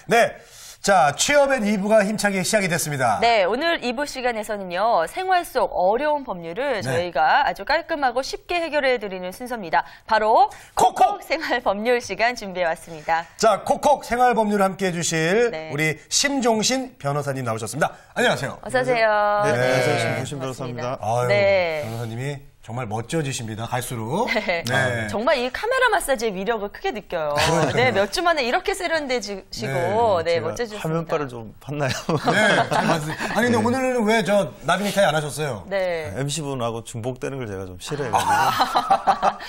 네. 자, 취업엔 2부가 힘차게 시작이 됐습니다. 네, 오늘 2부 시간에서는요, 생활 속 어려운 법률을 저희가 아주 깔끔하고 쉽게 해결해드리는 순서입니다. 바로 콕콕 생활 법률 시간 준비해왔습니다. 자, 콕콕 생활 법률을 함께 해주실 우리 심종신 변호사님 나오셨습니다. 안녕하세요. 어서오세요. 네, 안녕하세요. 심종신 변호사입니다. 아유, 네. 변호사님이 정말 멋져지십니다. 갈수록. 네. 네. 정말 이 카메라 마사지의 위력을 크게 느껴요. 네, 몇 주 만에 이렇게 세련되시고, 네, 멋져지셨습니다. 화면빨을 좀 봤나요? 네, 잘 봤습니다. 아니, 근데 오늘은 왜 저 나비넥타이 안 하셨어요? 네. MC분하고 중복되는 걸 제가 좀 싫어해가지고.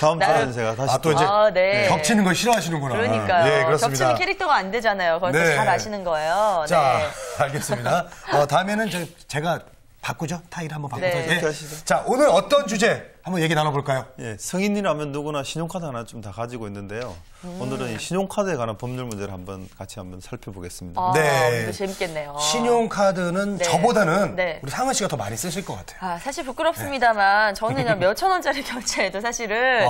다음 주에는 제가 다시 또 이제 네. 겹치는 걸 싫어하시는구나. 그러니까요. 예, 그렇습니다. 겹치는 캐릭터가 안 되잖아요. 그걸 또 잘 아시는 거예요. 자, 네. 알겠습니다. 다음에는 제가 바꾸죠? 타이를 한번 바꿔서. 네. 그렇게 하시죠. 자, 오늘 어떤 주제 한번 얘기 나눠볼까요? 예, 성인이라면 누구나 신용카드 하나 좀 다 가지고 있는데요. 오늘은 이 신용카드에 관한 법률 문제를 같이 한번 살펴보겠습니다. 네. 재밌겠네요. 신용카드는 저보다는 네. 우리 상은 씨가 더 많이 쓰실 것 같아요. 사실 부끄럽습니다만 저는 그냥 몇천 원짜리 결제해도 사실은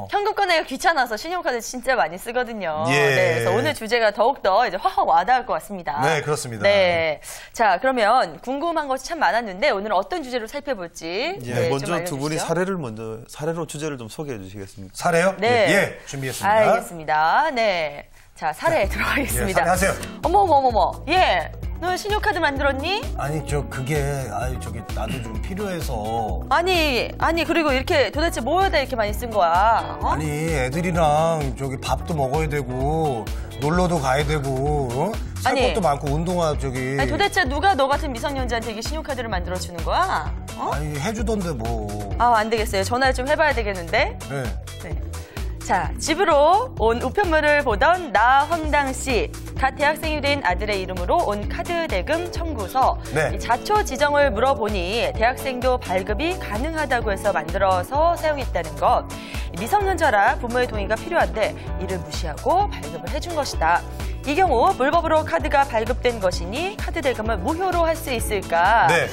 현금 꺼내기가 귀찮아서 신용카드 진짜 많이 쓰거든요. 예. 네, 그래서 오늘 주제가 더욱더 이제 확 와닿을 것 같습니다. 네, 그렇습니다. 네. 자, 그러면 궁금한 것이 참 많았는데 오늘 어떤 주제로 살펴볼지. 예, 네, 먼저 좀 두 분이 알려주시죠. 사례로 주제를 좀 소개해 주시겠습니까? 사례요? 네. 예, 준비했습니다. 알겠습니다. 네. 자, 사례 들어가겠습니다. 예, 사례 하세요. 어머머머머. 예. 너 신용카드 만들었니? 아니, 나도 좀 필요해서. 아니, 그리고 이렇게 도대체 뭐에다 이렇게 많이 쓴 거야? 어? 아니, 애들이랑 밥도 먹어야 되고, 놀러도 가야 되고, 살 아니. 것도 많고, 운동화 아니, 도대체 누가 너 같은 미성년자한테 이게 신용카드를 만들어주는 거야? 아니, 해주던데 뭐. 안 되겠어요. 전화를 좀 해봐야 되겠는데. 네. 네. 자, 집으로 온 우편물을 보던 나황당 씨. 갓 대학생이 된 아들의 이름으로 온 카드 대금 청구서. 네. 이 자초 지정을 물어보니 대학생도 발급이 가능하다고 해서 만들어서 사용했다는 것. 미성년자라 부모의 동의가 필요한데 이를 무시하고 발급을 해준 것이다. 이 경우 불법으로 카드가 발급된 것이니 카드 대금을 무효로 할 수 있을까? 네.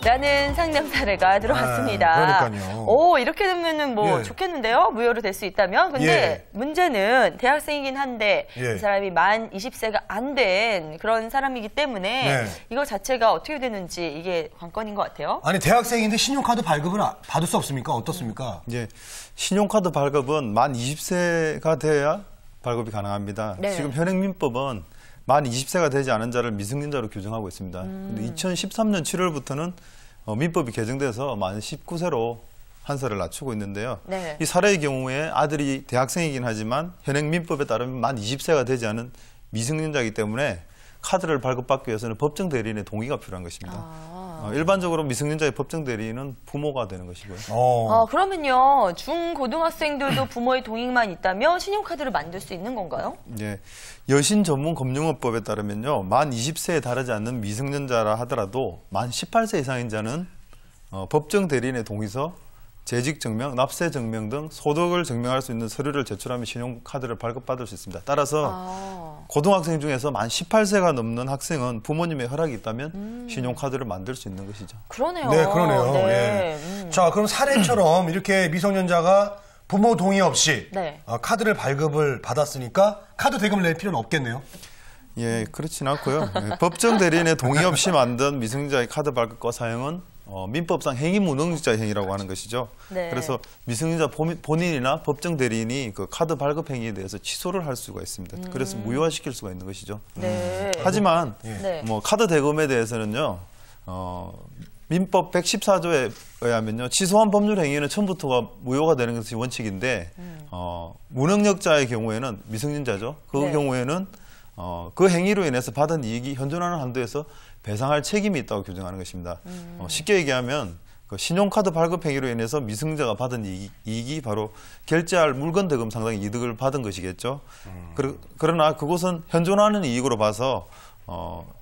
라는 상담 사례가 들어왔습니다. 그러니까요. 이렇게 되면은 뭐 예. 좋겠는데요? 무효로 될 수 있다면? 근데 예. 문제는 대학생이긴 한데 예. 이 사람이 만 20세가 안 된 그런 사람이기 때문에 네. 이거 자체가 어떻게 되는지 이게 관건인 것 같아요. 아니, 대학생인데 신용카드 발급을 받을 수 없습니까? 어떻습니까? 예, 신용카드 발급은 만 20세가 돼야 발급이 가능합니다. 네. 지금 현행민법은 만 20세가 되지 않은 자를 미성년자로 규정하고 있습니다. 근데 2013년 7월부터는 민법이 개정돼서 만 19세로 한세를 낮추고 있는데요. 네. 이 사례의 경우에 아들이 대학생이긴 하지만 현행 민법에 따르면 만 20세가 되지 않은 미성년자이기 때문에 카드를 발급받기 위해서는 법정 대리인의 동의가 필요한 것입니다. 일반적으로 미성년자의 법정 대리인은 부모가 되는 것이고요. 그러면요. 중고등학생들도 부모의 동의만 있다면 신용카드를 만들 수 있는 건가요? 예, 여신전문금융업법에 따르면요, 만 20세에 달하지 않는 미성년자라 하더라도 만 18세 이상인 자는 법정 대리인의 동의서, 재직증명, 납세증명 등 소득을 증명할 수 있는 서류를 제출하면 신용카드를 발급받을 수 있습니다. 따라서 고등학생 중에서 만 18세가 넘는 학생은 부모님의 허락이 있다면 신용카드를 만들 수 있는 것이죠. 그러네요. 네, 그러네요. 네. 예. 자, 그럼 사례처럼 이렇게 미성년자가 부모 동의 없이 네. 카드를 발급을 받았으니까 카드 대금을 낼 필요는 없겠네요. 예, 그렇진 않고요. 예, 법정 대리인의 동의 없이 만든 미성년자의 카드 발급과 사용은 민법상 행위무능자 행위라고 하는 것이죠. 네. 그래서 미성년자 본인이나 법정 대리인이 그 카드 발급 행위에 대해서 취소를 할 수가 있습니다. 그래서 무효화시킬 수가 있는 것이죠. 네. 하지만 네. 카드 대금에 대해서는요. 민법 114조에 의하면요. 취소한 법률 행위는 처음부터가 무효가 되는 것이 원칙인데 무능력자의 경우에는 미성년자죠. 그 네. 경우에는 그 행위로 인해서 받은 이익이 현존하는 한도에서 배상할 책임이 있다고 규정하는 것입니다. 쉽게 얘기하면 그 신용카드 발급 행위로 인해서 미성년자가 받은 이익이 바로 결제할 물건 대금 상당의 이득을 받은 것이겠죠. 그러나 그것은 현존하는 이익으로 봐서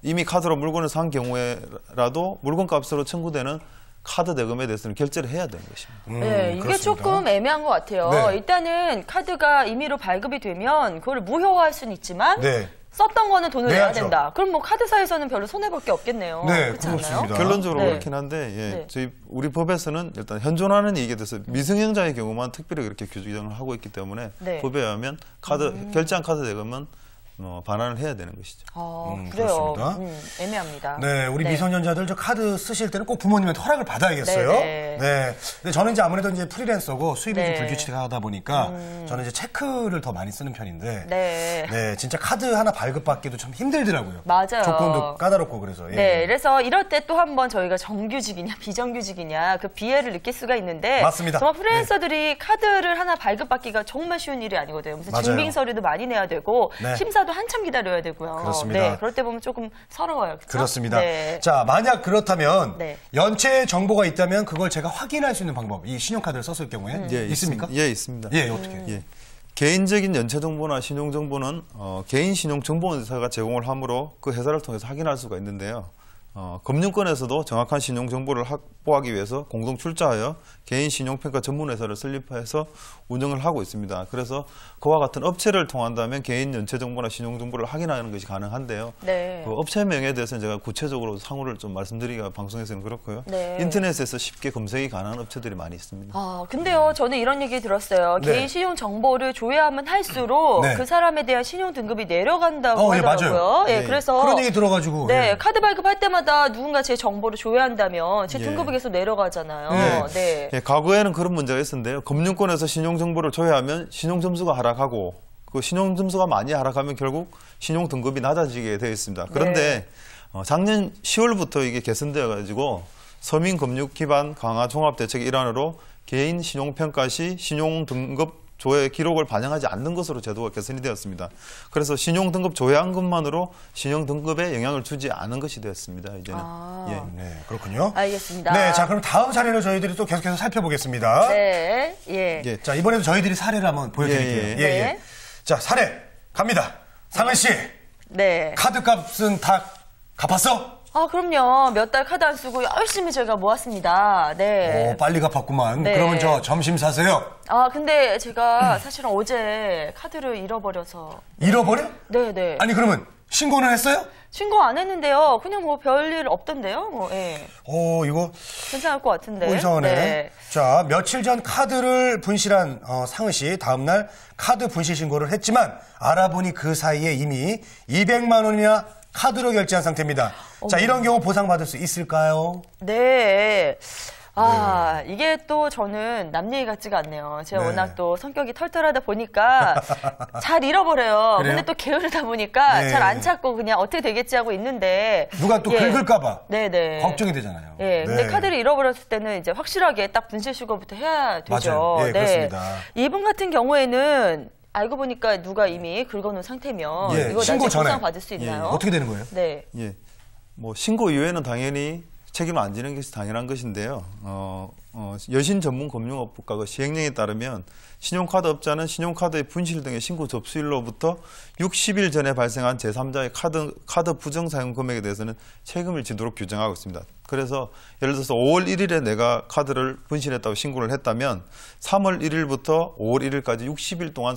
이미 카드로 물건을 산 경우에라도 물건값으로 청구되는 카드 대금에 대해서는 결제를 해야 되는 것입니다. 네, 이게 그렇습니다. 조금 애매한 것 같아요. 네. 일단은 카드가 임의로 발급이 되면 그걸 무효화할 수는 있지만 네. 썼던 거는 돈을 내야 내야죠. 된다. 그럼 뭐 카드사에서는 별로 손해볼 게 없겠네요. 네, 그렇지 않나요? 그렇습니다. 결론적으로 네. 그렇긴 한데 네. 우리 법에서는 일단 현존하는 이익에 대해서 미성년자의 경우만 특별히 그렇게 규정을 하고 있기 때문에 네. 법에 의하면 결제한 카드 대금은 반환을 해야 되는 것이죠. 그래요. 그렇습니다. 애매합니다. 네, 우리 미성년자들 저 카드 쓰실 때는 꼭 부모님한테 허락을 받아야겠어요. 네네. 네. 근데 저는 이제 아무래도 이제 프리랜서고 수입이 네. 좀 불규칙하다 보니까 저는 이제 체크를 더 많이 쓰는 편인데. 네. 네, 진짜 카드 하나 발급받기도 참 힘들더라고요. 맞아요. 조건도 까다롭고 그래서. 예. 네, 그래서 이럴 때 또 한번 저희가 정규직이냐 비정규직이냐 그 비애를 느낄 수가 있는데 맞습니다. 정말 프리랜서들이 카드를 하나 발급받기가 정말 쉬운 일이 아니거든요. 무슨 맞아요. 증빙 서류도 많이 내야 되고 네. 심사도 한참 기다려야 되고요. 그렇습니다. 네, 그럴 때 보면 조금 서러워요. 그렇죠? 그렇습니다. 네. 자, 만약 그렇다면 네. 연체 정보가 있다면 그걸 제가 확인할 수 있는 방법, 이 신용카드를 썼을 경우에 있습니까? 예, 있습니다. 예, 어떻게? 예. 개인적인 연체 정보나 신용 정보는 개인 신용 정보원사가 제공을 하므로 그 회사를 통해서 확인할 수가 있는데요. 금융권에서도 정확한 신용 정보를 확보하기 위해서 공동 출자하여 개인 신용평가 전문회사를 설립해서 운영을 하고 있습니다. 그래서 그와 같은 업체를 통한다면 개인 연체 정보나 신용 정보를 확인하는 것이 가능한데요. 네. 그 업체명에 대해서는 제가 구체적으로 상호를 좀 말씀드리기가 방송에서는 그렇고요. 네. 인터넷에서 쉽게 검색이 가능한 업체들이 많이 있습니다. 근데요, 저는 이런 얘기 들었어요. 네. 개인 신용 정보를 조회하면 할수록 네. 그 사람에 대한 신용 등급이 내려간다고 예, 하더라고요. 맞아요. 예, 네. 그래서 그런 얘기 들어가지고. 네, 예. 카드 발급할 때마다 누군가 제 정보를 조회한다면 제 예. 등급이 계속 내려가잖아요. 네. 네. 예, 과거에는 그런 문제가 있었는데요. 금융권에서 신용 정보를 조회하면 신용 점수가 하락하고 그 신용 점수가 많이 하락하면 결국 신용 등급이 낮아지게 되어 있습니다. 그런데 작년 10월부터 이게 개선되어 가지고 서민 금융 기반 강화 종합 대책의 일환으로 개인 신용 평가 시 신용 등급 조회 기록을 반영하지 않는 것으로 제도가 개선이 되었습니다. 그래서 신용 등급 조회한 것만으로 신용 등급에 영향을 주지 않은 것이 되었습니다. 이제는. 예. 네, 그렇군요. 알겠습니다. 네, 자, 그럼 다음 사례를 저희들이 또 계속해서 살펴보겠습니다. 네. 예. 예. 자, 이번에도 저희들이 사례를 한번 보여드릴게요. 예, 예. 자, 사례 갑니다. 상은 씨, 네. 카드 값은 다 갚았어? 그럼요. 몇 달 카드 안 쓰고 열심히 저희가 모았습니다. 네. 오, 빨리 갚았구만. 네. 그러면 저 점심 사세요. 근데 제가 사실은 어제 카드를 잃어버려서. 잃어버려? 네네. 아니, 그러면 신고는 했어요? 신고 안 했는데요. 그냥 뭐 별일 없던데요. 예. 이거 괜찮을 것 같은데. 이상하네. 네. 자, 며칠 전 카드를 분실한 상은 씨, 다음날 카드 분실 신고를 했지만 알아보니 그 사이에 이미 200만 원이나 카드로 결제한 상태입니다. 자, 이런 경우 보상받을 수 있을까요? 네. 이게 또 저는 남 얘기 같지가 않네요. 제가 네. 워낙 또 성격이 털털하다 보니까 잘 잃어버려요. 그래요? 근데 또 게으르다 보니까 네. 잘 안 찾고 그냥 어떻게 되겠지 하고 있는데. 누가 또 긁을까봐 네네. 걱정이 되잖아요. 예, 근데 네. 카드를 잃어버렸을 때는 이제 확실하게 딱 분실 신고부터 해야 되죠. 맞아요. 예, 그렇습니다. 이분 같은 경우에는 알고 보니까 누가 이미 긁어놓은 상태면 예, 이거 신고 나중에 전에. 보상 받을 수 있나요? 어떻게 되는 거예요? 네. 예. 뭐 신고 이후에는 당연히 책임을 안 지는 것이 당연한 것인데요. 여신 전문 금융업국가 시행령에 따르면 신용카드 업자는 신용카드의 분실 등의 신고 접수일로부터 60일 전에 발생한 제3자의 카드 부정 사용 금액에 대해서는 책임을 지도록 규정하고 있습니다. 그래서 예를 들어서 5월 1일에 내가 카드를 분실했다고 신고를 했다면 3월 1일부터 5월 1일까지 60일 동안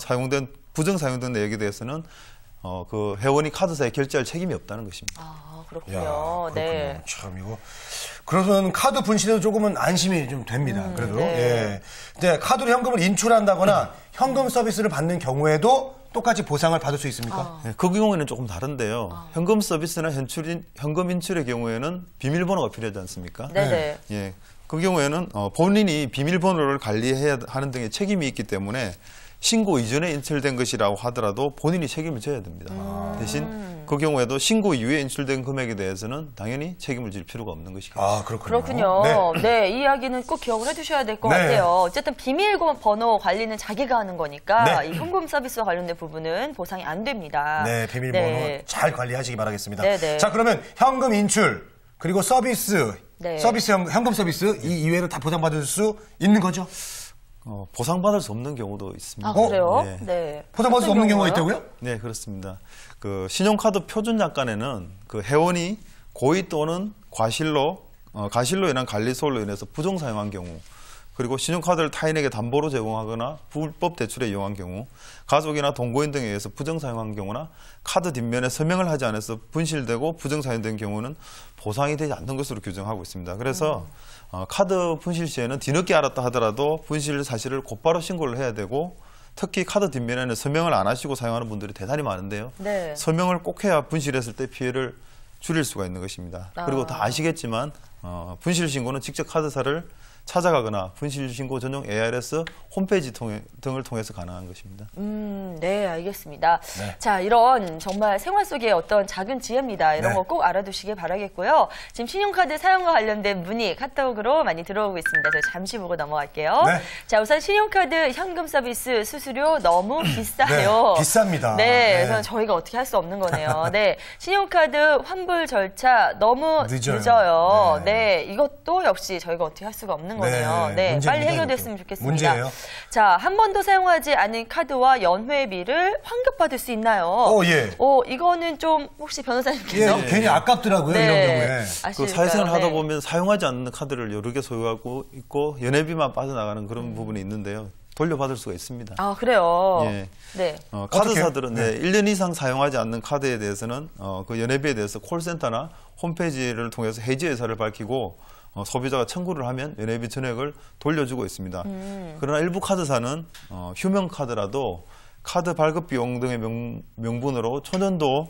부정 사용된 내역에 대해서는 그 회원이 카드사에 결제할 책임이 없다는 것입니다. 그렇군요. 야, 그렇군요. 네. 참 이거 그러면 카드 분실에도 조금은 안심이 좀 됩니다. 그래도 네. 예. 근데 카드로 현금을 인출한다거나 현금 서비스를 받는 경우에도 똑같이 보상을 받을 수 있습니까? 네, 그 경우에는 조금 다른데요. 현금 서비스나 현금 인출의 경우에는 비밀번호가 필요하지 않습니까? 네네. 예, 그 경우에는 본인이 비밀번호를 관리해야 하는 등의 책임이 있기 때문에 신고 이전에 인출된 것이라고 하더라도 본인이 책임을 져야 됩니다. 대신 그 경우에도 신고 이후에 인출된 금액에 대해서는 당연히 책임을 질 필요가 없는 것이겠죠. 그렇군요. 네, 이 이야기는 꼭 기억을 해두셔야 될 것 네. 같아요. 어쨌든 비밀번호 관리는 자기가 하는 거니까 네. 이 현금 서비스와 관련된 부분은 보상이 안 됩니다. 네, 비밀번호 네. 잘 관리하시기 바라겠습니다. 네네. 자, 그러면 현금 인출 그리고 서비스, 네. 현금 서비스 이 이외에도 다 보상받을 수 있는 거죠? 보상받을 수 없는 경우도 있습니다. 그래요? 네. 네. 보상받을 수 어떤 없는 경우가 경우요? 있다고요? 네, 그렇습니다. 그 신용카드 표준 약관에는 그 회원이 고의 또는 가실로 인한 관리소홀로 인해서 부정 사용한 경우, 그리고 신용카드를 타인에게 담보로 제공하거나 불법 대출에 이용한 경우, 가족이나 동거인 등에 의해서 부정 사용한 경우나 카드 뒷면에 서명을 하지 않아서 분실되고 부정 사용된 경우는 보상이 되지 않는 것으로 규정하고 있습니다. 그래서 카드 분실 시에는 뒤늦게 알았다 하더라도 분실 사실을 곧바로 신고를 해야 되고, 특히 카드 뒷면에는 서명을 안 하시고 사용하는 분들이 대단히 많은데요. 네. 서명을 꼭 해야 분실했을 때 피해를 줄일 수가 있는 것입니다. 그리고 다 아시겠지만 분실 신고는 직접 카드사를 찾아가거나 분실신고 전용 ARS 홈페이지 등을 통해서 가능한 것입니다. 네, 알겠습니다. 네. 자, 이런 정말 생활 속의 어떤 작은 지혜입니다. 이런 네. 거 꼭 알아두시길 바라겠고요. 지금 신용카드 사용과 관련된 문의 카톡으로 많이 들어오고 있습니다. 저희 잠시 보고 넘어갈게요. 네. 자, 우선 신용카드 현금 서비스 수수료 너무 비싸요. 네, 비쌉니다. 네, 네. 그래서 저희가 어떻게 할 수 없는 거네요. 네, 신용카드 환불 절차 너무 늦어요. 네. 네, 이것도 역시 저희가 어떻게 할 수가 없는 거네요. 네, 문제입니다, 빨리 해결됐으면 이것도. 좋겠습니다. 문제예요. 자, 한 번도 사용하지 않은 카드와 연회비를 환급받을 수 있나요? 예. 이거는 좀 혹시 변호사님께서 예, 괜히 아깝더라고요, 이런 경우에. 그 사회생활 하다 보면 사용하지 않는 카드를 여러 개 소유하고 있고 연회비만 빠져나가는 그런 부분이 있는데요. 돌려받을 수가 있습니다. 아, 그래요? 예. 네. 카드사들은 1년 이상 사용하지 않는 카드에 대해서는 그 연회비에 대해서 콜센터나 홈페이지를 통해서 해지 의사를 밝히고 소비자가 청구를 하면 연회비 전액을 돌려주고 있습니다. 그러나 일부 카드사는 휴명 카드라도 카드 발급 비용 등의 명분으로 초년도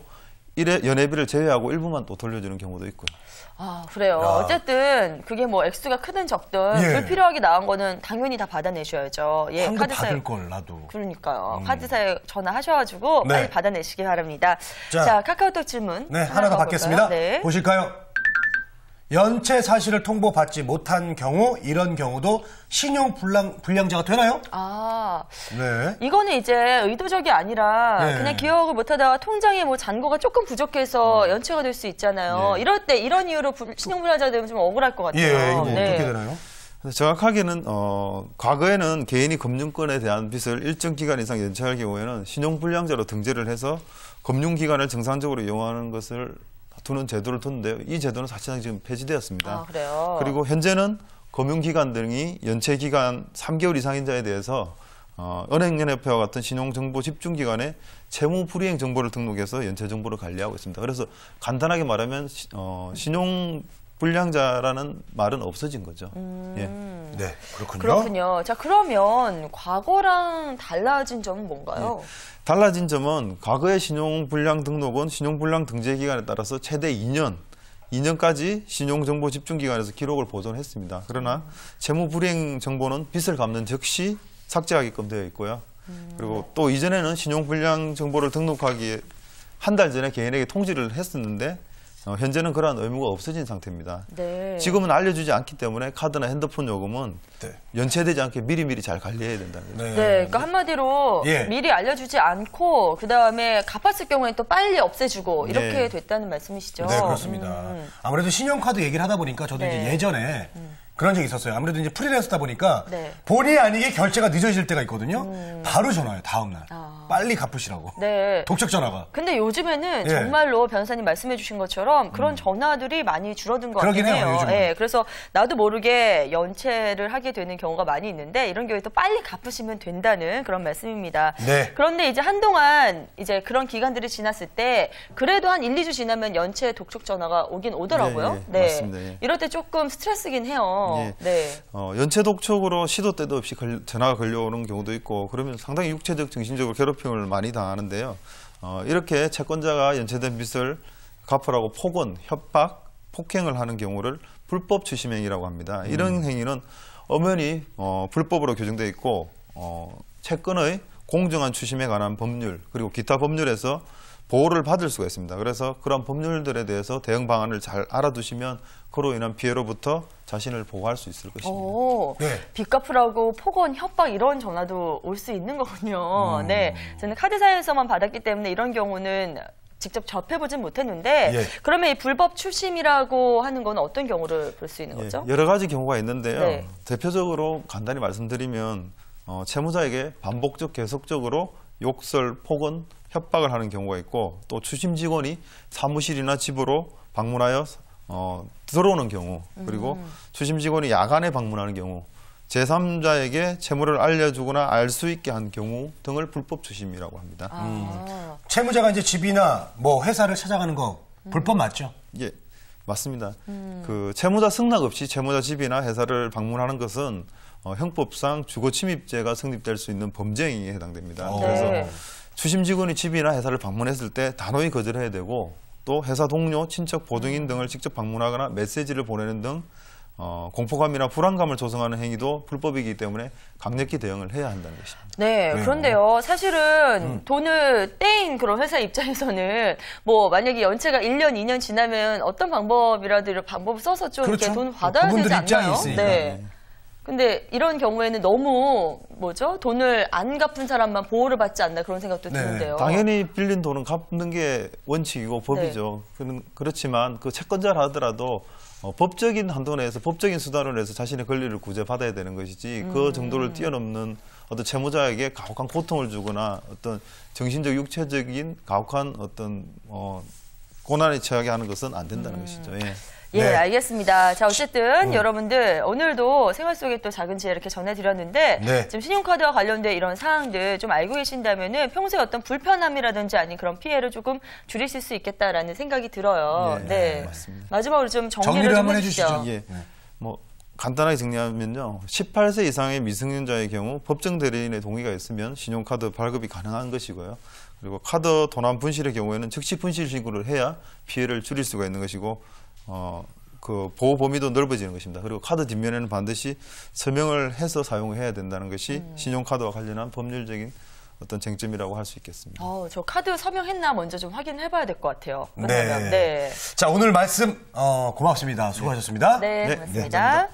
연회비를 제외하고 일부만 또 돌려주는 경우도 있고요. 아, 그래요. 야. 어쨌든 그게 뭐 액수가 크든 적든 예. 불필요하게 나온 거는 당연히 다 받아내셔야죠. 예, 환급 카드사에- 받을 걸, 나도. 그러니까요. 카드사에 전화하셔가지고 네. 빨리 받아내시기 바랍니다. 자, 자, 카카오톡 질문 네, 하나 더 받겠습니다. 볼까요? 네. 보실까요? 연체 사실을 통보받지 못한 경우, 이런 경우도 신용 불량자가 되나요? 아, 네. 이거는 이제 의도적이 아니라 네. 그냥 기억을 못하다가 통장에 뭐 잔고가 조금 부족해서 연체가 될 수 있잖아요. 네. 이럴 때 이런 이유로 신용불량자 되면 좀 억울할 것 같아요. 예, 이거 네. 어떻게 되나요? 정확하게는 과거에는 개인이 금융권에 대한 빚을 일정 기간 이상 연체할 경우에는 신용불량자로 등재를 해서 금융기관을 정상적으로 이용하는 것을 두는 제도를 뒀는데요. 이 제도는 사실상 지금 폐지되었습니다. 아, 그래요? 그리고 현재는 금융기관 등이 연체기간 3개월 이상인 자에 대해서 은행연합회와 같은 신용정보 집중기관에 채무불이행 정보를 등록해서 연체 정보를 관리하고 있습니다. 그래서 간단하게 말하면 신용불량자라는 말은 없어진 거죠. 예. 네, 그렇군요. 그렇군요. 자, 그러면 과거랑 달라진 점은 뭔가요? 달라진 점은 과거의 신용불량 등록은 신용불량 등재 기간에 따라서 최대 2년까지 신용정보 집중기관에서 기록을 보존했습니다. 그러나 채무불이행 정보는 빚을 갚는 즉시 삭제하게끔 되어 있고요. 그리고 또 이전에는 신용불량 정보를 등록하기에 한 달 전에 개인에게 통지를 했었는데 현재는 그러한 의무가 없어진 상태입니다. 네. 지금은 알려주지 않기 때문에 카드나 핸드폰 요금은 네. 연체되지 않게 미리미리 잘 관리해야 된다는 거죠. 네, 그러니까 한마디로 예. 미리 알려주지 않고 그 다음에 갚았을 경우에 또 빨리 없애주고 이렇게 네. 됐다는 말씀이시죠? 네, 그렇습니다. 아무래도 신용카드 얘기를 하다 보니까 저도 네. 이제 예전에 그런 적이 있었어요. 아무래도 이제 프리랜서다 보니까 네. 본의 아니게 결제가 늦어질 때가 있거든요. 바로 전화해요, 다음날. 아. 빨리 갚으시라고. 네. 독촉 전화가. 근데 요즘에는 예. 정말로 변호사님 말씀해 주신 것처럼 그런 전화들이 많이 줄어든 것 그러긴 같긴 해요, 해요. 요즘은. 예, 그래서 나도 모르게 연체를 하게 되는 경우가 많이 있는데 이런 경우에 또 빨리 갚으시면 된다는 그런 말씀입니다. 네. 그런데 이제 한동안 이제 그런 기간들이 지났을 때 그래도 한 1, 2주 지나면 연체 독촉 전화가 오긴 오더라고요. 예, 맞습니다. 예. 이럴 때 조금 스트레스긴 해요. 예. 네. 연체 독촉으로 시도 때도 없이 전화가 걸려오는 경우도 있고 그러면 상당히 육체적, 정신적으로 괴롭힘을 많이 당하는데요. 이렇게 채권자가 연체된 빚을 갚으라고 폭언, 협박, 폭행을 하는 경우를 불법 추심행위라고 합니다. 이런 행위는 엄연히 불법으로 규정되어 있고 채권의 공정한 추심에 관한 법률 그리고 기타 법률에서 보호를 받을 수가 있습니다. 그래서 그런 법률들에 대해서 대응 방안을 잘 알아두시면 그로 인한 피해로부터 자신을 보호할 수 있을 것입니다. 오, 네. 빚 갚으라고 폭언, 협박 이런 전화도 올 수 있는 거군요. 네, 저는 카드사에서만 받았기 때문에 이런 경우는 직접 접해보진 못했는데 예. 그러면 이 불법 추심이라고 하는 건 어떤 경우를 볼 수 있는 거죠? 여러 가지 경우가 있는데요. 네. 대표적으로 간단히 말씀드리면 채무자에게 반복적 계속적으로 욕설, 폭언, 협박을 하는 경우가 있고 또 추심 직원이 사무실이나 집으로 방문하여 들어오는 경우 그리고 추심 직원이 야간에 방문하는 경우 제3자에게 채무를 알려주거나 알 수 있게 한 경우 등을 불법 추심이라고 합니다. 채무자가 이제 집이나 뭐 회사를 찾아가는 거 불법 맞죠? 예, 맞습니다. 그 채무자 승낙 없이 채무자 집이나 회사를 방문하는 것은 형법상 주거침입죄가 성립될 수 있는 범죄 행위에 해당됩니다. 네. 그래서 추심 직원이 집이나 회사를 방문했을 때 단호히 거절해야 되고 또 회사 동료, 친척, 보증인 등을 직접 방문하거나 메시지를 보내는 등 공포감이나 불안감을 조성하는 행위도 불법이기 때문에 강력히 대응을 해야 한다는 것입니다. 네, 그런데요. 사실은 돈을 떼인 그런 회사 입장에서는 뭐 만약에 연체가 1년, 2년 지나면 어떤 방법이라도 방법을 써서 좀 그렇죠. 이렇게 돈 받아야 되지 그분들 입장이 않나요? 있으니까. 네. 근데 이런 경우에는 너무 돈을 안 갚은 사람만 보호를 받지 않나 그런 생각도 네. 드는데요. 당연히 빌린 돈은 갚는 게 원칙이고 법이죠. 그렇지만 그 채권자라 하더라도 법적인 한도 내에서 법적인 수단으로 해서 자신의 권리를 구제받아야 되는 것이지 그 정도를 뛰어넘는 어떤 채무자에게 가혹한 고통을 주거나 어떤 정신적, 육체적인 가혹한 어떤 고난에 처하게 하는 것은 안 된다는 것이죠. 예. 예, 네. 알겠습니다. 자, 어쨌든 여러분들 오늘도 생활 속의 또 작은 지혜 이렇게 전해드렸는데 네. 지금 신용카드와 관련된 이런 사항들 좀 알고 계신다면은 평소에 어떤 불편함이라든지 아닌 그런 피해를 조금 줄이실 수 있겠다라는 생각이 들어요. 예, 네, 맞습니다. 마지막으로 좀 정리를 정리를 좀 한번 해주시죠. 해주시죠. 예. 뭐 간단하게 정리하면요. 18세 이상의 미성년자의 경우 법정 대리인의 동의가 있으면 신용카드 발급이 가능한 것이고요. 그리고 카드 도난 분실의 경우에는 즉시 분실 신고를 해야 피해를 줄일 수가 있는 것이고 그 보호 범위도 넓어지는 것입니다. 그리고 카드 뒷면에는 반드시 서명을 해서 사용해야 된다는 것이 신용카드와 관련한 법률적인 어떤 쟁점이라고 할 수 있겠습니다. 저 카드 서명했나 먼저 좀 확인해봐야 될 것 같아요. 끝나면. 네. 자, 오늘 말씀 고맙습니다. 수고하셨습니다. 네, 네, 고맙습니다.